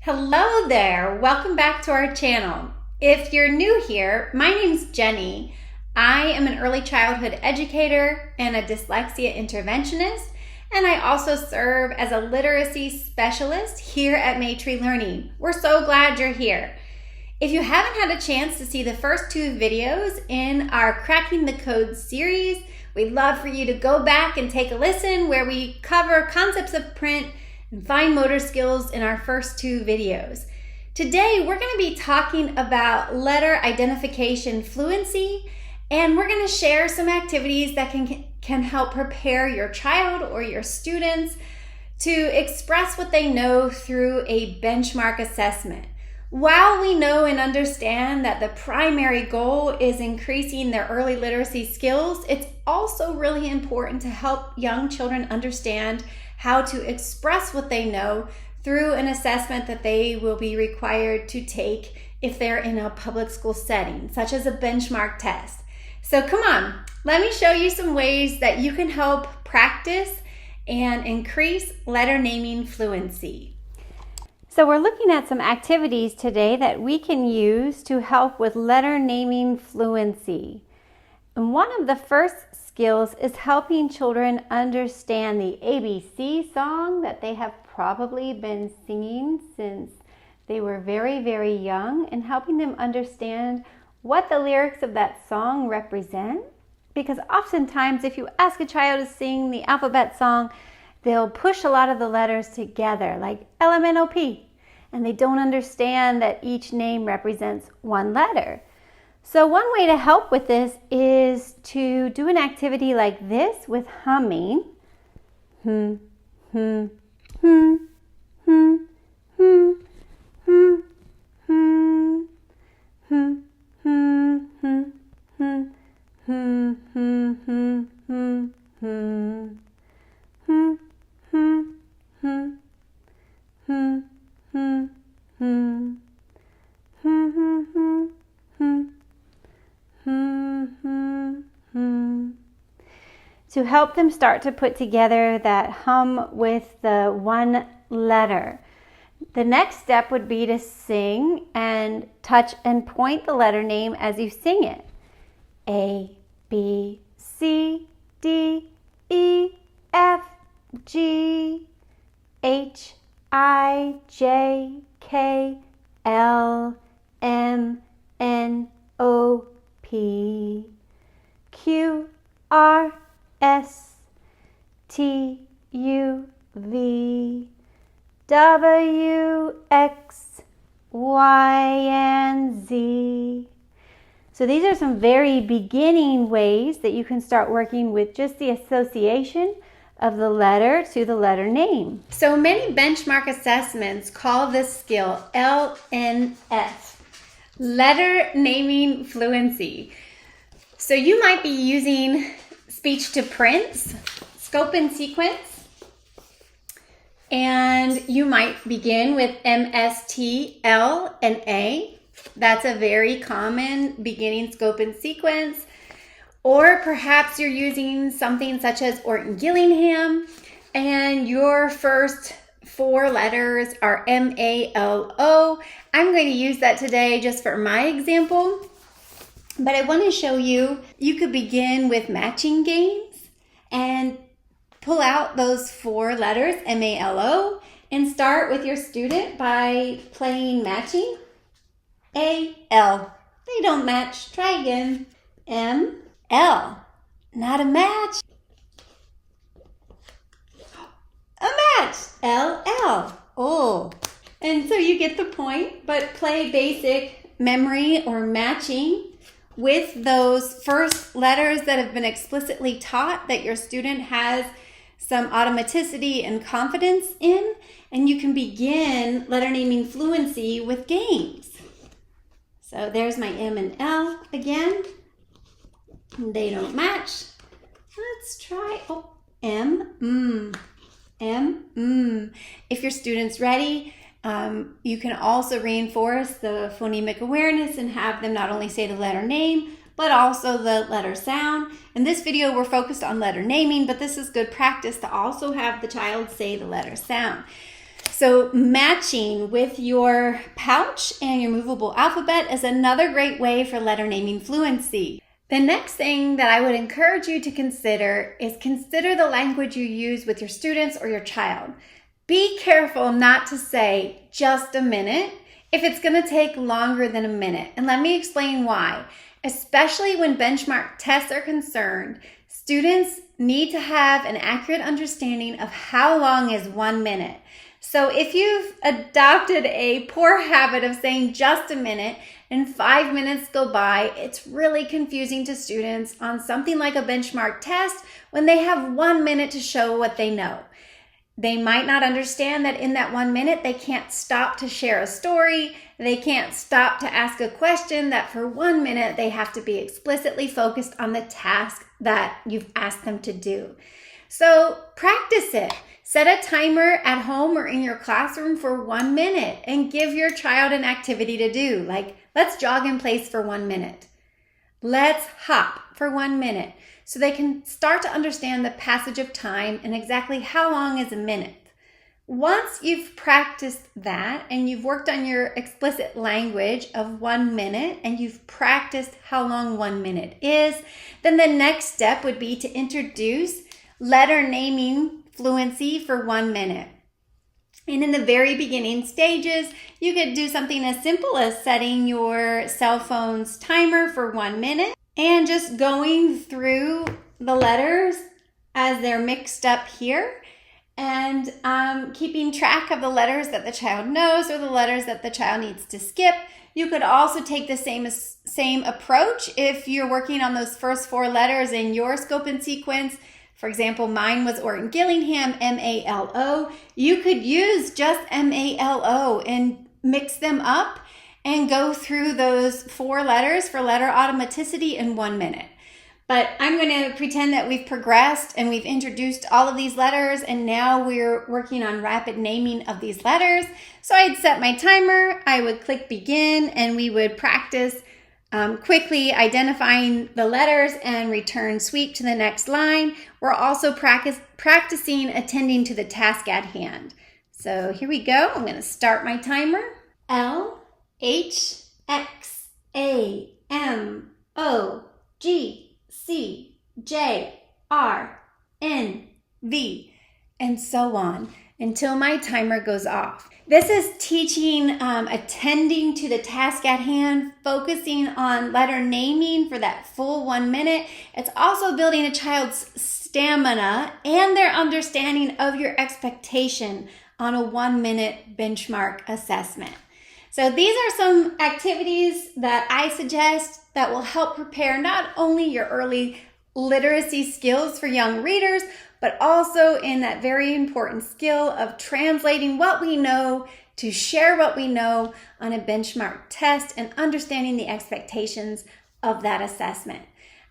Hello there, welcome back to our channel. If you're new here, my name's Jenny. I am an early childhood educator and a dyslexia interventionist, and I also serve as a literacy specialist here at Maytree Learning. We're so glad you're here. If you haven't had a chance to see the first two videos in our Cracking the Code series, we'd love for you to go back and take a listen where we cover concepts of print and fine motor skills in our first two videos. Today, we're going to be talking about letter identification fluency, and we're going to share some activities that can help prepare your child or your students to express what they know through a benchmark assessment. While we know and understand that the primary goal is increasing their early literacy skills, it's also really important to help young children understand how to express what they know through an assessment that they will be required to take if they're in a public school setting, such as a benchmark test. So come on, let me show you some ways that you can help practice and increase letter naming fluency. So we're looking at some activities today that we can use to help with letter naming fluency. And one of the first skills is helping children understand the ABC song that they have probably been singing since they were very, very young, and helping them understand what the lyrics of that song represent. Because oftentimes if you ask a child to sing the alphabet song, they'll push a lot of the letters together, like LMNOP, and they don't understand that each name represents one letter. So one way to help with this is to do an activity like this with humming. Hmm, hmm, hmm, hmm, hmm, hmm, hmm, hmm, hmm, hmm, hmm, hmm, hmm, hmm, hmm, hmm. Hmm, hmm, hmm, hmm, hmm, hmm, hmm, hmm, hmm, hmm. To help them start to put together that hum with the one letter. The next step would be to sing and touch and point the letter name as you sing it. A, B, C, D, E, F, G, H, I, J, K, L, M, N, O, P, Q, R, S, T, U, V, W, X, Y, and Z. So these are some very beginning ways that you can start working with just the association of the letter to the letter name. So many benchmark assessments call this skill LNF, letter naming fluency. So you might be using speech to prints, scope and sequence, and you might begin with MST, L, and A. That's a very common beginning scope and sequence. Or perhaps you're using something such as Orton-Gillingham, and your first four letters are M-A-L-O. I'm going to use that today just for my example, but I want to show you could begin with matching games and pull out those four letters, M-A-L-O, and start with your student by playing matching. A-L. They don't match. Try again. M-L. Not a match. A match. L-L. Oh. And so you get the point, but play basic memory or matching with those first letters that have been explicitly taught that your student has some automaticity and confidence in, and you can begin letter naming fluency with games. So there's my M and L again. They don't match. Let's try M. If your student's ready, you can also reinforce the phonemic awareness and have them not only say the letter name, but also the letter sound. In this video, we're focused on letter naming, but this is good practice to also have the child say the letter sound. So matching with your pouch and your movable alphabet is another great way for letter naming fluency. The next thing that I would encourage you to consider is consider the language you use with your students or your child. Be careful not to say just a minute if it's going to take longer than a minute. And let me explain why. Especially when benchmark tests are concerned, students need to have an accurate understanding of how long is 1 minute. So if you've adopted a poor habit of saying just a minute and 5 minutes go by, it's really confusing to students on something like a benchmark test when they have 1 minute to show what they know. They might not understand that in that 1 minute, they can't stop to share a story. They can't stop to ask a question, that for 1 minute, they have to be explicitly focused on the task that you've asked them to do. So practice it. Set a timer at home or in your classroom for 1 minute and give your child an activity to do. Like, let's jog in place for 1 minute. Let's hop for 1 minute, so they can start to understand the passage of time and exactly how long is a minute. Once you've practiced that and you've worked on your explicit language of 1 minute and you've practiced how long 1 minute is, then the next step would be to introduce letter naming fluency for 1 minute. And in the very beginning stages, you could do something as simple as setting your cell phone's timer for 1 minute and just going through the letters as they're mixed up here and keeping track of the letters that the child knows or the letters that the child needs to skip. You could also take the same approach if you're working on those first 4 letters in your scope and sequence. For example, mine was Orton Gillingham, M-A-L-O. You could use just M-A-L-O and mix them up and go through those 4 letters for letter automaticity in 1 minute. But I'm going to pretend that we've progressed and we've introduced all of these letters, and now we're working on rapid naming of these letters. So I'd set my timer, I would click begin, and we would practice quickly identifying the letters and return sweep to the next line. We're also practicing attending to the task at hand. So here we go. I'm going to start my timer. L H X A M O G C J R N V, and so on until my timer goes off. This is teaching attending to the task at hand, focusing on letter naming for that full 1 minute. It's also building a child's stamina and their understanding of your expectation on a 1 minute benchmark assessment. So these are some activities that I suggest that will help prepare not only your early literacy skills for young readers, but also in that very important skill of translating what we know to share what we know on a benchmark test and understanding the expectations of that assessment.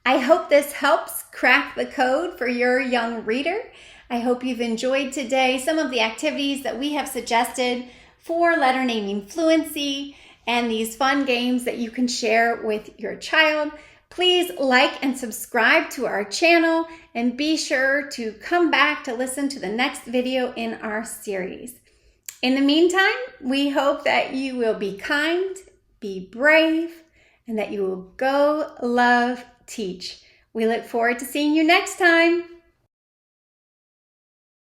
I hope this helps crack the code for your young reader. I hope you've enjoyed today some of the activities that we have suggested for letter naming fluency and these fun games that you can share with your child. Please like and subscribe to our channel and be sure to come back to listen to the next video in our series. In the meantime, we hope that you will be kind, be brave, and that you will go, love, teach. We look forward to seeing you next time.